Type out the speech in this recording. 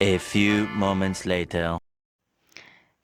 A few moments later.